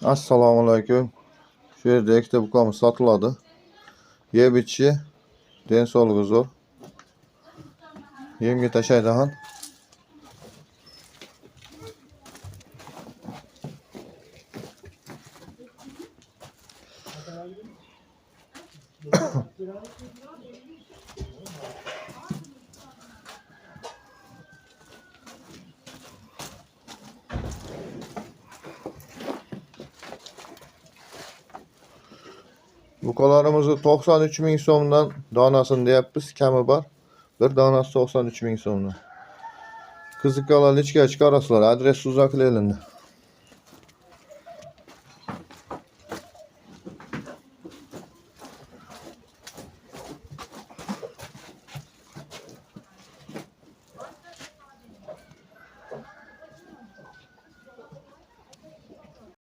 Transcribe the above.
Assalomu alaykum. Shu yerda ikkita buqamiz sotiladi. Yeb ichishi, den sog'lig'i zo'r. Yemga tashlaydi ham. Buqalarimizni 93 ming so'mdan donasini deyapmiz, kami bor. Bir donasi 93 ming so'mdan. Qiziqqanlar lichka chiqarasizlar. Adres Uzak Lelinda.